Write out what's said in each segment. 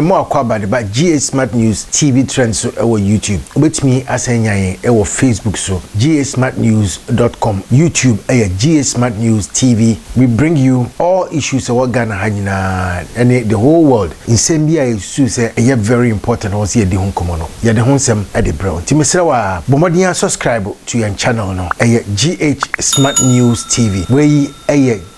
me more kwaba ba GES Smart News TV trends so ewo YouTube. With me asenyan ewo Facebook so gsmartnews.com. YouTube GES Smart News TV. We bring you all issues of Ghana hanyina and the whole world. In Sambia issue say very important was here the home komono. Ya the home sem at the brown. Timesrawa bomodian subscribe to your channel no. GH Smart News TV. Where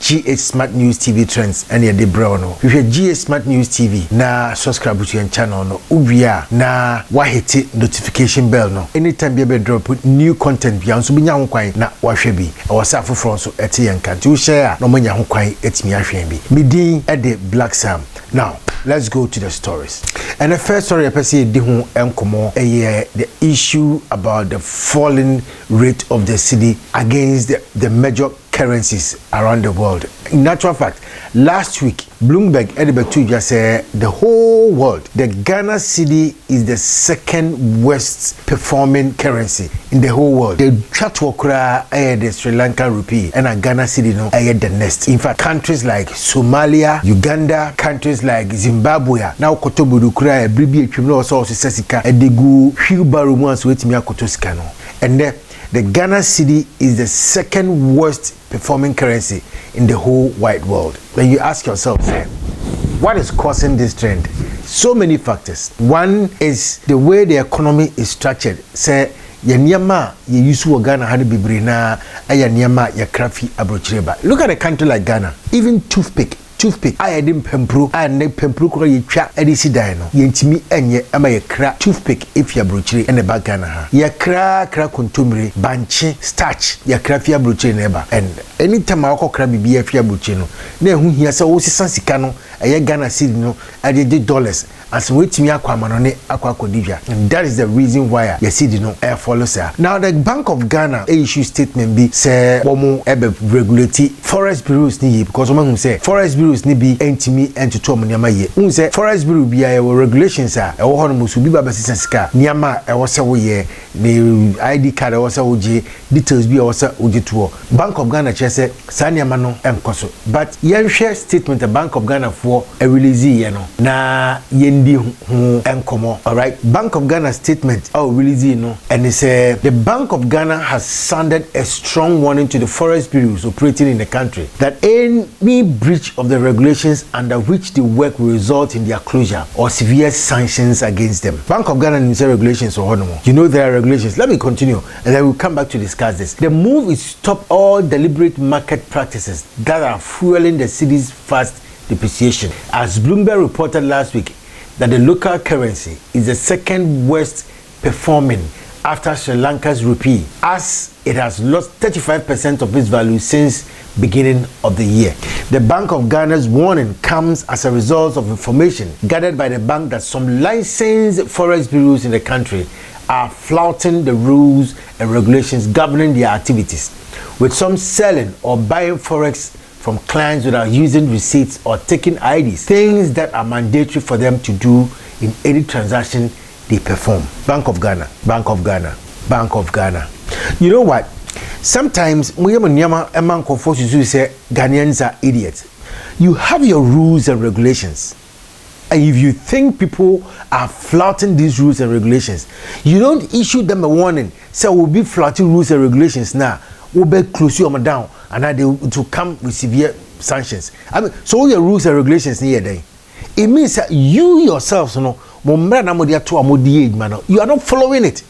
GH Smart News TV trends and the brown no. If you GH Smart News TV na subscribe to your channel no. Ubia na wahiti notification bell no. Anytime you drop new content bia so binya ho kwan na wahwe bi. Awasafo from so eti yanka. Tu share no manya ho kwan etimi ahwe bi. Midin e de Black Sam. Now, let's go to the stories. And the first story I see the issue about the falling rate of the cedi against the major currencies around the world. In natural fact, last week, Bloomberg Edibetu just said the whole world, the Ghana cedi is the second worst performing currency in the whole world. The Chatwokra, the Sri Lanka rupee, and a Ghana cedi no, the next. In fact, countries like Somalia, Uganda, countries like Zimbabwe, now Kotobudu Kura, Bribi, also Sesika, and the Gu, Hubaru ones with me, Kotoskano. And the Ghana cedi is the second worst performing currency in the whole wide world. Then you ask yourself, what is causing this trend? So many factors. One is the way the economy is structured. Say, Yanyama, ye yusu Ghana had bibrina, ayanyama ya krafi abrochireba. Look at a country like Ghana, even toothpick, I didn't pempro, and ne pempro kura ye cha edisi dino. Yentimi enye ama ye kra toothpick if ya brochiri and a bagana ha. Ye kra kontumri, banchi, starch, ya krafia brochiri neba. And anytime I call crabby be a fia brochino, ne who he has always sansicano, a ye Ghana cedi no, at the dollars. As wait me aquamanone aquakodivia. And that is the reason why you see the no air follows her. Now the Bank of Ghana issue statement be say womo ebe regulate forest bureaus ni because woman say forest bureaus ni be entimi ento to nyama ye. Say forest bureau be regulations are e wo hono musu bi baba sika nyama e wo se wo ye ni ID card e wo se wo je details bi e wo se wo je to Bank of Ghana che say sa nyama no enkoso. But yen share statement the Bank of Ghana for a release ye no na yen all right, Bank of Ghana statement release and it said the Bank of Ghana has sounded a strong warning to the forest bureaus operating in the country that any breach of the regulations under which the work will result in their closure or severe sanctions against them. Bank of Ghana needs regulations or no more. You know there are regulations. Let me continue and then we'll come back to discuss this. The move is to stop all deliberate market practices that are fueling the city's fast depreciation. As Bloomberg reported last week, that the local currency is the second worst performing after Sri Lanka's rupee, as it has lost 35% of its value since beginning of the year. The Bank of Ghana's warning comes as a result of information gathered by the bank that some licensed forest bureaus in the country are flouting the rules and regulations governing their activities, with some selling or buying forex from clients without using receipts or taking IDs, things that are mandatory for them to do in any transaction they perform. Bank of Ghana, Bank of Ghana, Bank of Ghana. You know what? Sometimes Ghanaians are idiots. You have your rules and regulations. And if you think people are flouting these rules and regulations, you don't issue them a warning. Say we'll be flouting rules and regulations now. We'll be close you down and they will come with severe sanctions. I mean, so all your rules and regulations near day. It means that you yourselves, you are not following it.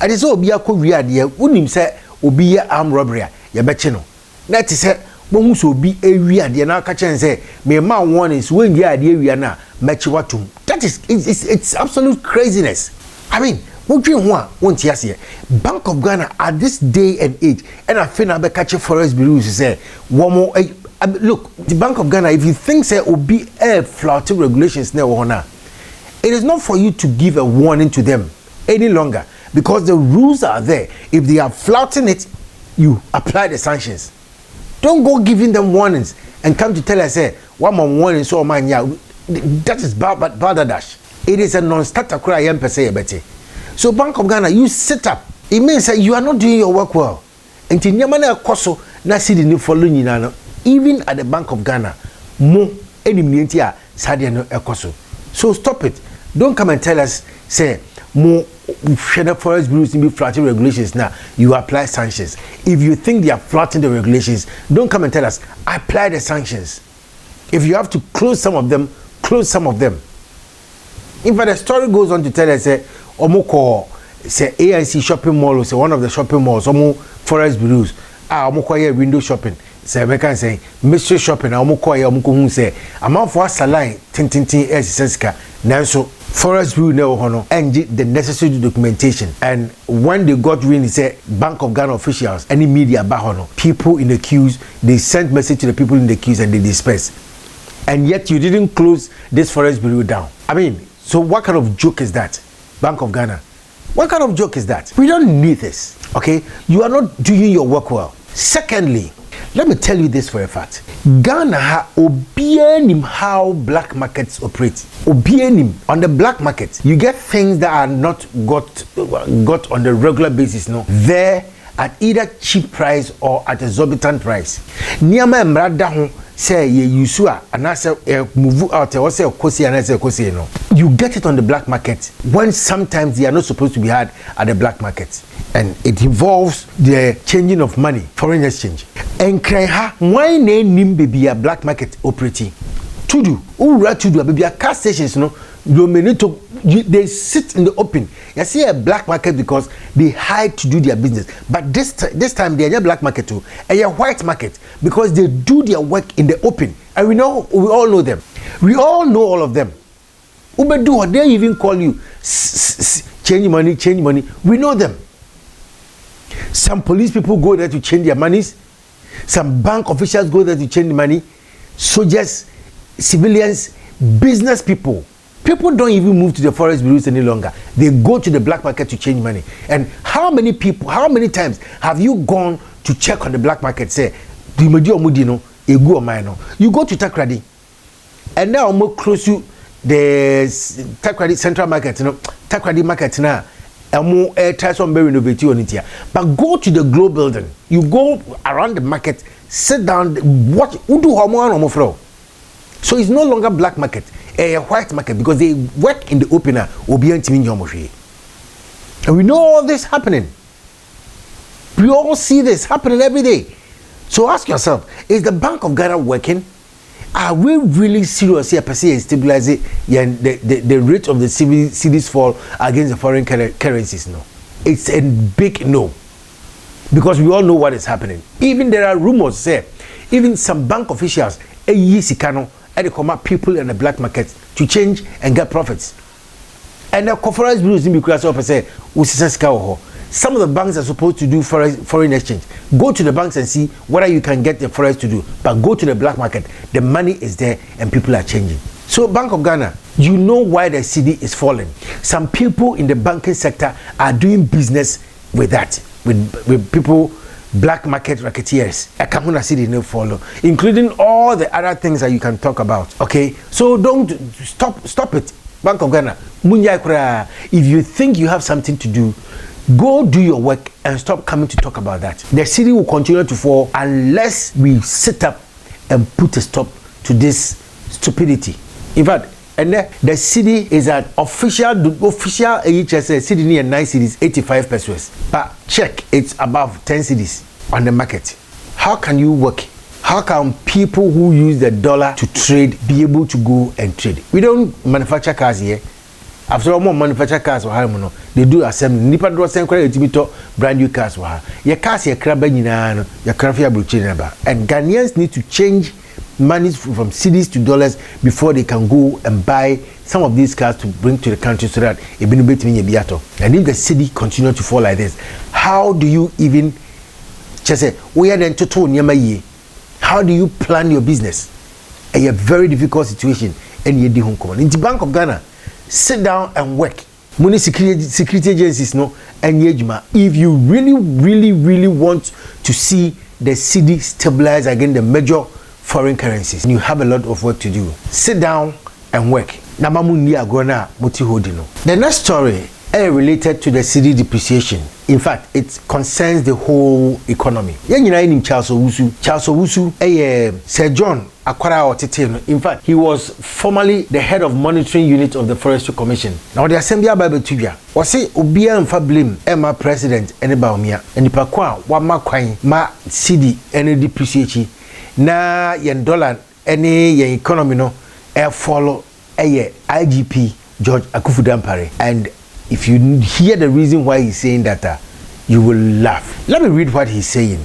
And it's all be a Korea, wouldn't say, be a armed robbery, ya betchino. That is it, one who be a real, the now catch and say, me man warnings when the idea we are now, match what to. That is, it's absolute craziness. I mean, what do you want to say? Bank of Ghana at this day and age, and I feel I be catching forest bureaus to say one more. Look, the Bank of Ghana, if you think say will be a flouting regulations now, it is not for you to give a warning to them any longer because the rules are there. If they are flouting it, you apply the sanctions. Don't go giving them warnings and come to tell us say one more warning so man yeah. That is balderdash. It is a non-starter cry per se betty. So Bank of Ghana, you sit up. It means that you are not doing your work well. And in Yamana Koso, na see the new following even at the Bank of Ghana, more enemy Sadia no Ekoso. So stop it. Don't come and tell us, say, more forest bureaus to be flouting regulations now. You apply sanctions. If you think they are flouting the regulations, don't come and tell us, apply the sanctions. If you have to close some of them, close some of them. In fact, the story goes on to tell us, say, Omoko, say, ANC shopping mall, say, one of the shopping malls, Omo forest bureaus, Omoko window shopping. Say, we can say, mystery shopping, Omoko, say, amount for us a line, tintin, Seska, Nanso, forest bureau, no honor, and the necessary documentation. And when they got wind, he said, Bank of Ghana officials, any media, bahono, people in the queues, they sent message to the people in the queues and they dispersed. And yet you didn't close this forest bureau down. I mean, so what kind of joke is that? Bank of Ghana. What kind of joke is that? We don't need this, okay? You are not doing your work well. Secondly, let me tell you this for a fact. Ghana ha obienim how black markets operate. Obienim on the black market. You get things that are not got on the regular basis, no. There at either cheap price or at exorbitant price. Niyama emrada ho say ye yusua and I say move out or say kosi and I say kosi no. You get it on the black market when sometimes they are not supposed to be had at the black market. And it involves the changing of money, foreign exchange. And kreha why name baby a black market operating? To do baby a car stations no they sit in the open. You see a black market because they hide to do their business. But this time they are black market too, and a white market because they do their work in the open. And we all know them. We all know all of them. Ubedu, they even call you change money. We know them. Some police people go there to change their monies. Some bank officials go there to change the money. Soldiers, civilians, business people. People don't even move to the forest bureaus any longer. They go to the black market to change money. And how many times have you gone to check on the black market? Say, you go to Takrady, and now I'm close to the Takrady Central Market. Takrady Market now. Try some very innovative on it here. But go to the Globe building. You go around the market, sit down, watch. So it's no longer black market. A white market because they work in the opener. And we know all this happening. We all see this happening every day. So ask yourself, is the Bank of Ghana working? Are we really serious here per se stabilizing the rate of the cedis fall against the foreign currencies? No. It's a big no. Because we all know what is happening. Even there are rumors, say, even some bank officials, and they come up people in the black market to change and get profits. And the conference bureaus in Bucharest say, some of the banks are supposed to do foreign exchange. Go to the banks and see whether you can get the forex to do. But go to the black market. The money is there and people are changing. So Bank of Ghana, you know why the cedi is falling. Some people in the banking sector are doing business with that, with people, black market racketeers. A Kamuna cedi no follow, including all the other things that you can talk about. Okay, so don't stop it. Bank of Ghana, if you think you have something to do, go do your work and stop coming to talk about that. The cedi will continue to fall unless we sit up and put a stop to this stupidity. In fact, and the cedi is an official AHS cedi near 9 cedis, 85 pesos. But check, it's above 10 cedis on the market. How can you work? How can people who use the dollar to trade be able to go and trade? We don't manufacture cars here. After all, more manufacture cars or they do assembly. Nipa do same quite to brand new cars. Your cars your crabba your crafia bruchinaba. And Ghanaians need to change money from cedis to dollars before they can go and buy some of these cars to bring to the country so that it be biato. And if the cedi continue to fall like this, how do you even just say we are then to how do you plan your business? A very difficult situation and you home command. In the Bank of Ghana, sit down and work. Money security agencies no and yejuma. If you really want to see the cedi stabilize against the major foreign currencies, you have a lot of work to do. Sit down and work. The next story is related to the cedi depreciation. In fact, it concerns the whole economy. Charles Owusu, Sir John akwara otete no. In fact, he was formerly the head of monitoring unit of the Forestry Commission. Now the assembly about tudwa. Wase obia mfa blame Emma president ene baomia. Enipa kwa wa makwan ma cedi ene depreciation na yen dollar ene yen economy no follow IGP George Akuffo Dampare. And if you hear the reason why he's saying that, you will laugh. Let me read what he's saying.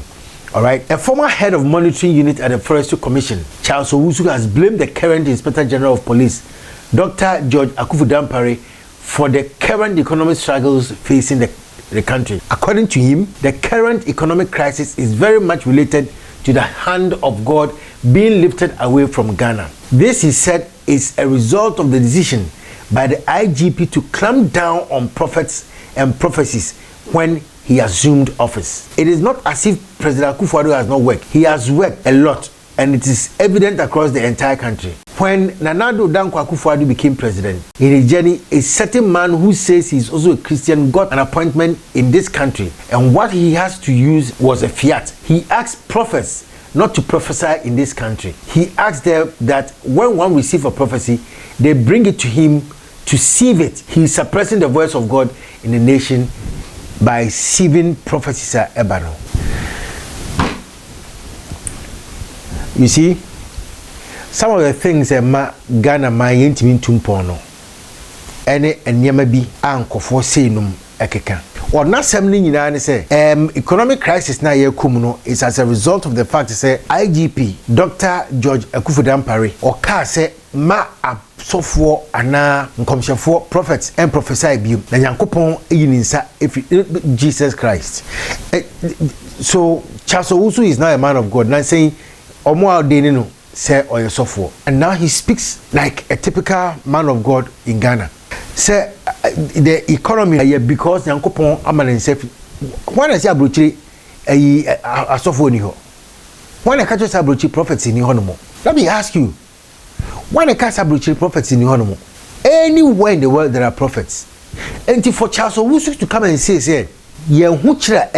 All right. A former head of monitoring unit at the Forestry Commission, Charles Owusu, has blamed the current Inspector General of Police, Dr. George Akuffo Dampare, for the current economic struggles facing the country. According to him, the current economic crisis is very much related to the hand of God being lifted away from Ghana. This, he said, is a result of the decision by the IGP to clamp down on prophets and prophecies when he assumed office. It is not as if President Akufo-Addo has not worked. He has worked a lot, and it is evident across the entire country. When Nana Addo Dankwa Akufo-Addo became president, in his journey, a certain man who says he is also a Christian got an appointment in this country, and what he has to use was a fiat. He asked prophets not to prophesy in this country. He asked them that when one receives a prophecy, they bring it to him to sieve it. He is suppressing the voice of God in the nation by sieving prophecies at Ebano. You see, some of the things that Ghana my intimate tumpono, any and yamabi ankofo say num ekeka. Or not something you know, say, economic crisis now ye kumuno is as a result of the fact say IGP Dr. George Akuffo Dampare or car say ma software ana nkomshefo prophets and prophesy bi na Nyankopon eyininsa if Jesus Christ. So Charles Owusu is now a man of God, not saying omo audeni no say or software, and now he speaks like a typical man of God in Ghana. Say the economy because Nyankopon amana himself. When I say abrochire asofo ni ho, when I catch abrochire prophets ni ho no mo. Let me ask you, when I catch abrochire prophets ni ho no mo, anywhere in the world there are prophets. And for Charles Owusu to come and say yen hu kire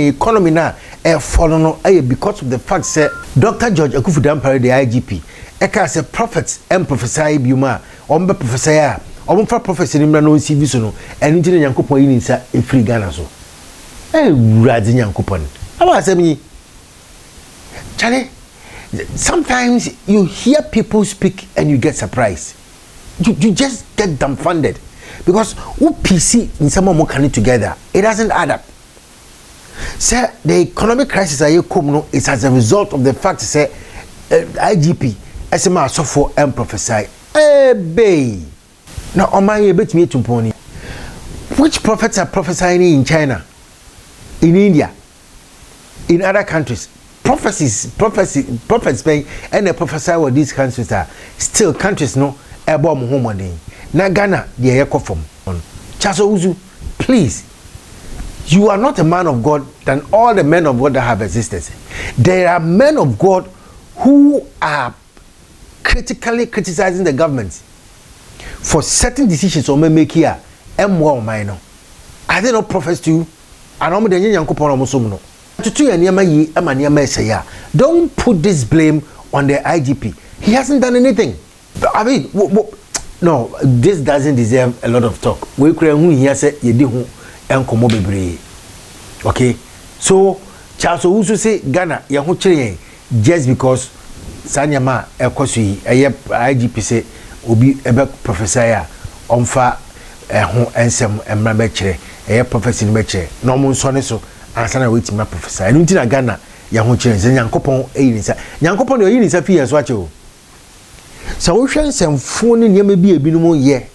economy na follow no because of the fact say Dr. George Akuffo Dampare the IGP eka say prophets and prophesy bi ma ombe prophesy Omfa prophecy nimra no CV so no enu ti Nyankopon yi nsa efri Ghana so urade Nyankopon aba asem yi chale. Sometimes you hear people speak and you get surprised. You just get dumbfounded because who PC in some more can together, it doesn't add up. Sir, the economic crisis I come no is as a result of the fact say IGP SMA so for and prophesy bay. Now, on my bit me to pony. Which prophets are prophesying in China, in India, in other countries? Prophets pay and the prophesy what these countries are still countries no airborne home day. Na Ghana, the air from Charles Owusu, please. You are not a man of God than all the men of God that have existed. There are men of God who are critically criticizing the government for certain decisions or may make here or minor. Are they not prophets to you? And I'm the Nyankopon Omosomuno. To two and ye amania say, don't put this blame on the IGP. He hasn't done anything. I mean, no, this doesn't deserve a lot of talk. We create who here say ye di hu enkomo bebre. Okay? So Charles Owusu say Ghana ye ho kire just because Sanyama ekosu yi IGP say obi ebe professor ya omfa ho ensem emra be kire prophecy ni be kire no mo nso ne so ansa na wait ma professor enu nti na Ghana ya ho kire nse Nyankopon eyinisa Nyankopon de oyinisa fi yeso ache o so wo hwe nsemfo ne niam bi ebinumo ye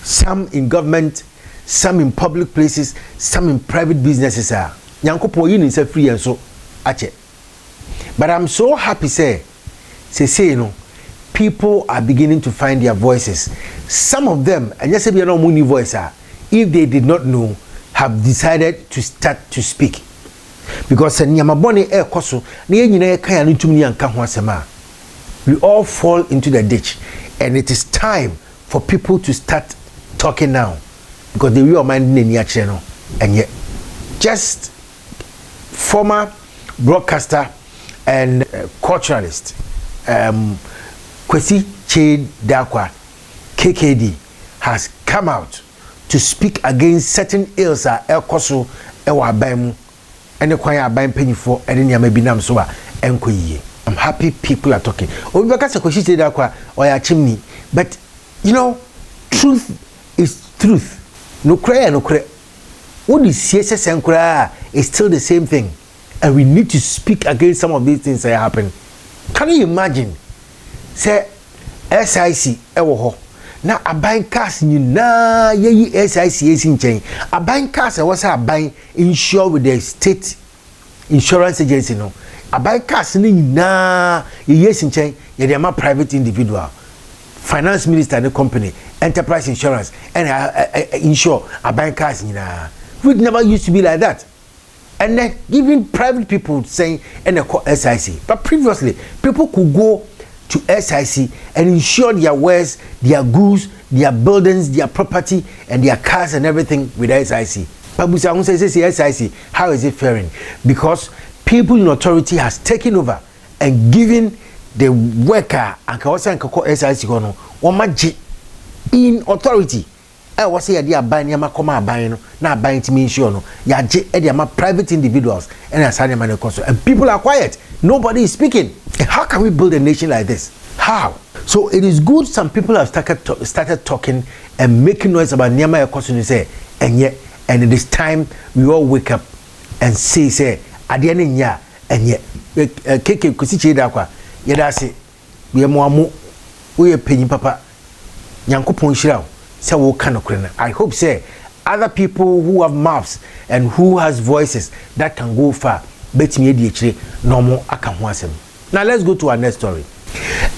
some in government, some in public places, some in private businesses are Nyankopon oyinisa fi yeso ache. But I'm so happy say you know, people are beginning to find their voices. Some of them, and just say we are not money voice, if they did not know, have decided to start to speak. Because we all fall into the ditch, and it is time for people to start talking now, because they will mind in channel. And yet, just former broadcaster and culturalist Kwesi Chedakwa, KKD, has come out to speak against certain ills ekoso ewa aban ene kwan aban panifo ene nyama bi nam so a enko yiye. I'm happy people are talking. Obi baka se Kwesi Chedakwa oya chimni, but you know, truth is truth. No cry, no cry. What is CSS and cry is still the same thing, and we need to speak against some of these things that happen. Can you imagine? Say SIC ewo ho na aban cars nyina yeyi SIC esin chen. Aban cars was aban insure with the state insurance agency no. Aban cars ni nyina yeyi esin chen ye dey ma private individual. Finance minister the company, enterprise insurance and insure aban cars nyina. It never used to be like that. And then even private people saying and they call SIC. But previously, people could go to SIC and insure their wares, their goods, their buildings, their property, and their cars and everything with SIC. But Busa says SIC, how is it faring? Because people in authority has taken over and given the worker and Kawasa and Kako SIC in authority. I was say dia ban yama koma ban no na ban timi insure no ya je e dia ma private individuals and asane man conso, and people are quiet, nobody is speaking. How can we build a nation like this? How? So it is good some people have started talking and making noise about nyama conso ni say and it is time we all wake up and say ade ne nya enye keke Kwesi Chedakwa ye da se we mo amu we penyi papa nyankopon hira. I hope say other people who have mouths and who has voices that can go far bet me normal akamwasem. Now let's go to our next story.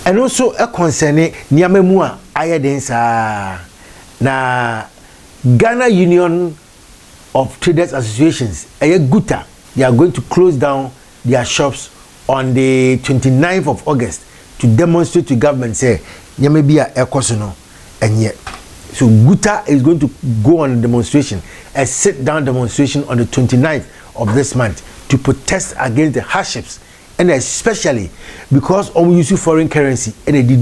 And also a concerning Niamemua Ayadensa na Ghana Union of Traders Associations, GUTA, they are going to close down their shops on the 29th of August to demonstrate to government say Nyamebia Ekosono and yet. So GUTA is going to go on a demonstration, a sit-down demonstration on the 29th of this month to protest against the hardships, and especially because we use foreign currency and they did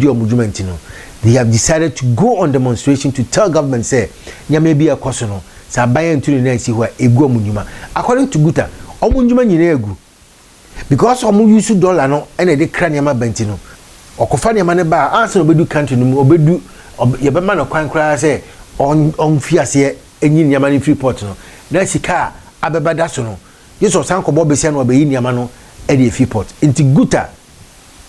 they have decided to go on demonstration to tell government say maybe a kosono sa bayan to the next where ego munyuma. According to GUTA, omunjuma nyine egu because use dollar no and they kra nyama bentino okofa nyama ne ba answer obedu country no obedu yebema no kwan kra say on fiase enyi nyama ni freeport no na sika abebada so no yeso sanko bo besia no obeyi nyama no e dey freeport inti GUTA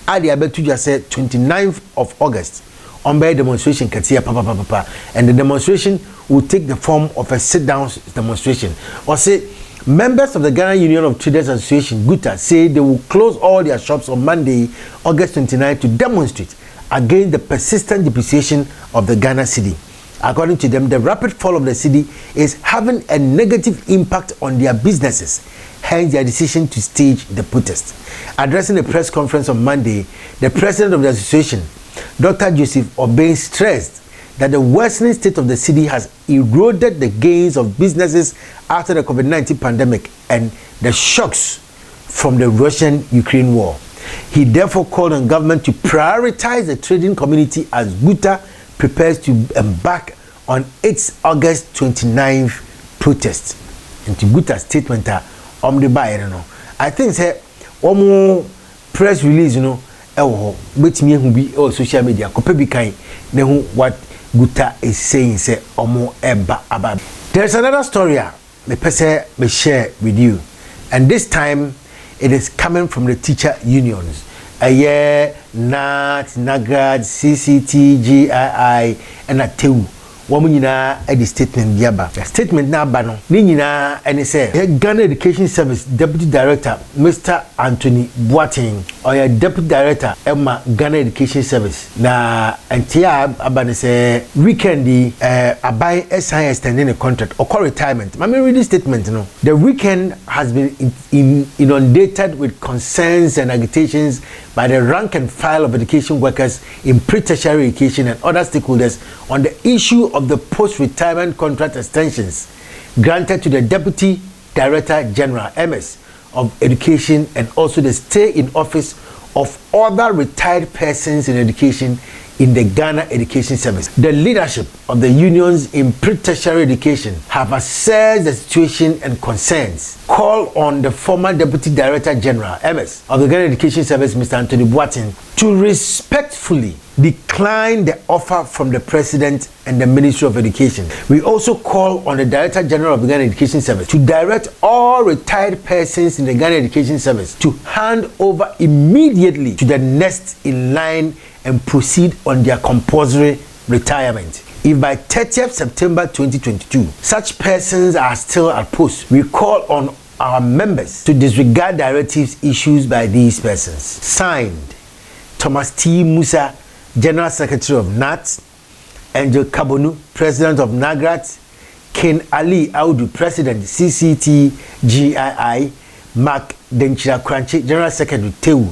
ade abetu just say 29th of August on by demonstration katia papa and the demonstration will take the form of a sit down demonstration. Or say members of the Ghana Union of Traders Association GUTA say they will close all their shops on Monday August 29th to demonstrate against the persistent depreciation of the Ghana cedi. According to them, the rapid fall of the cedi is having a negative impact on their businesses, hence their decision to stage the protest. Addressing a press conference on Monday, the president of the association, Dr. Joseph Obeng, stressed that the worsening state of the cedi has eroded the gains of businesses after the COVID-19 pandemic and the shocks from the Russian-Ukraine war. He therefore called on government to prioritize the trading community as GUTA prepares to embark on its August 29th protest. Into GUTA statement, the buyer, I think say press release, which me who be all social media, be kind, what GUTA is saying, say omo eba abab. There's another story me share with you, and this time it is coming from the teacher unions. NAT, NAGAD, CCT, GII, and ATEU. Woman a statement biaba. A statement na bano. Nina and say Ghana Education Service Deputy Director Mr. Anthony Boateng or your Deputy Director Emma Ghana Education Service. Na antia abane say weekend abai SI extending a contract or call retirement. Mami read this statement no. The weekend has been inundated with concerns and agitations by the rank and file of education workers in pre-tertiary education and other stakeholders on the issue of the post-retirement contract extensions granted to the Deputy Director General MS of Education and also the stay in office of other retired persons in education in the Ghana Education Service. The leadership of the unions in pre-tertiary education have assessed the situation and concerns, called on the former Deputy Director General, MS, of the Ghana Education Service, Mr. Anthony Boateng, to respectfully decline the offer from the President and the Ministry of Education. We also call on the Director General of the Ghana Education Service to direct all retired persons in the Ghana Education Service to hand over immediately to the next in line and proceed on their compulsory retirement. If by 30th September 2022, such persons are still at post, we call on our members to disregard directives issued by these persons. Signed, Thomas T. Musa, General Secretary of NAT, Angel Kabonu, President of NAGRAT, Ken Ali Audu, President CCT-GII, Mark Denchira Kranchi, General Secretary TEU,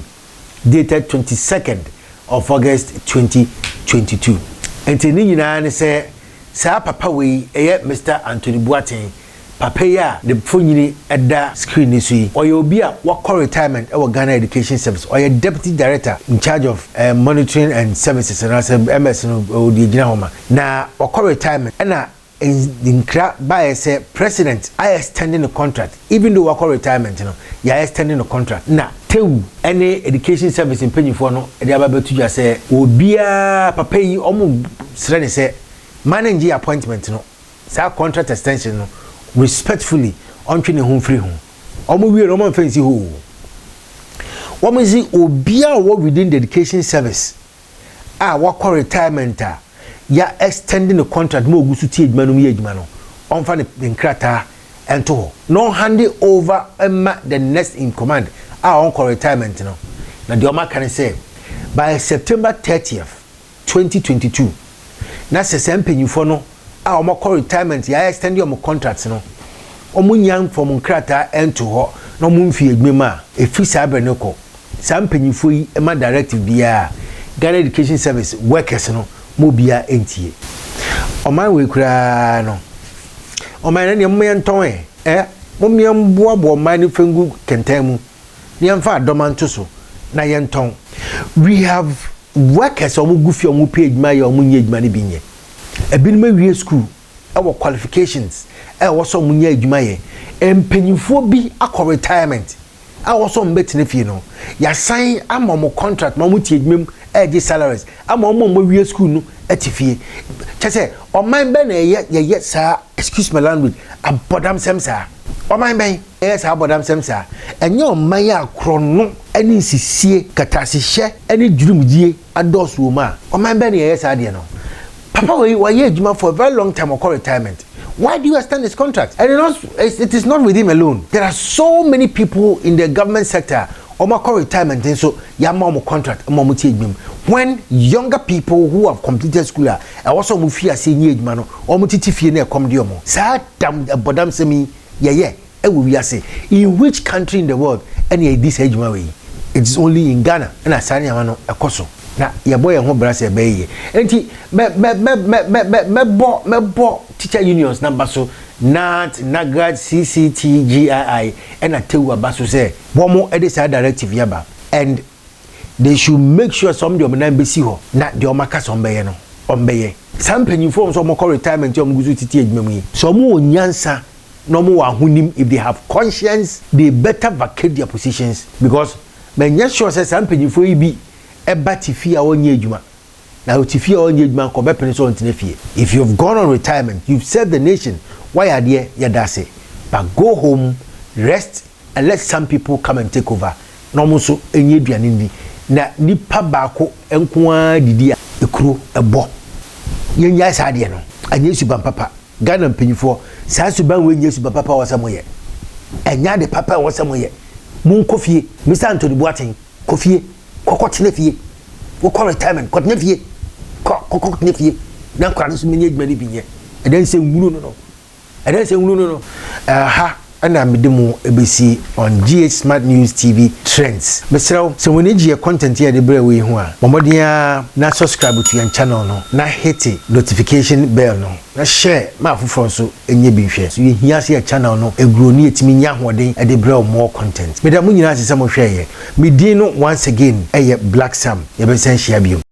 dated 22nd of August 2022. And to ni say, Sir Papa we Mr. Anthony Boateng, Papa ya the phone at the screen this week, or you'll be at what retirement our Ghana Education Service, or your Deputy Director in charge of monitoring and services, and as MS or the General. Now, what retirement, and in by say President, I extending the contract, even though what retirement, you are extending the contract. Now, tell any education service in penny for no, the other to just say, Obia Papa, you almost say, managing appointment, sa contract extension, respectfully, on training home free home. Almost we are Roman fancy who. What is it, Obia, what within the education service? What retirement? Ya extending the contract mo gusu ti edwuma no me edwuma no onfa ne nkrata ento no hand it over the next in command on retirement no na the oma can say by September 30th 2022 na se mpanyufo no oma retirement ya extend your contracts no omunyam from nkrata ento ho no mumfi edwuma efi sabre ne ko mpanyufo yi ema directive bia Ghana Education Service workers no mobia entie oman we kura no oman ne mmenton momiam boabo oman ne fengu kentamu ne amfa adomanto so na yenton. We have workers omu gufi omu page ma ya omu nye adwuma ne binye ebinuma wie school our qualifications so omu nye adwuma ye empanyifo bi akọ retirement so mbetine fie no ya sign amomo contract ma mu tie adwuma the salaries ama omo wie school no atifie chese oman be na ye sa excuse my language abodam semsa oman be yes abodam semsa enye oman ya akro no ani sisie katasehye ani dwurumdie adoso ma oman be na ye sa de no papa we ye adwuma for a very long time or retirement. Why do you extend this contract? And it is not with him alone. There are so many people in the government sector retirement and so yama contract when younger people who have completed school are also mufia senior age man or mutiti na come diomo sa dam bodam semi e we say in which country in the world any this age man it is only in Ghana and asani amano ekoso na ya boy ho brase be ye enti me bo teacher unions number so NAT, NAGRAT, CCT, GII, and a tewu abaso say, womo edisa directive yaba, and they should make sure somebody of the embassy ho, not the omakas on beye. Some penny forms or more retirement, yom guzu titi edmemi. So more nyansa, no more hunim, if they have conscience, they better vacate their positions, because when yes sure says some penny for be a batifia on yejuma. Now, if you are on yejuma, come back on tenefie. If you've gone on retirement, you've served the nation. Why are there yadase? But go home, rest, and let some people come and take over. No more so any bianindi. Na nipa bako enkwa didi ekru ebo. Yenya saade no. Anye suban papa. Ghana mpanyifo saa suban we nye suban papa wasamoye. Enya de papa wasamoye. Mun kofie, Mr. Anthony Boateng, kofie, kokotene fie. Wo call retirement, kotene fie. Kokotene fie. Na kwa no so menye adwuma ni binye. E den se nwunu no. And then say no. ana medemu ebesi on GH Smart News TV Trends. Mesraw so when you content here the bre we ho a momodia na subscribe to your channel no na hit notification bell no na share ma foforo so enye bi hwe so ye hia se channel no egro ni etimi nya hoden e de bre more content. Medamu nyina se mo hwe ye medin no once again Black Sam ye be san share bi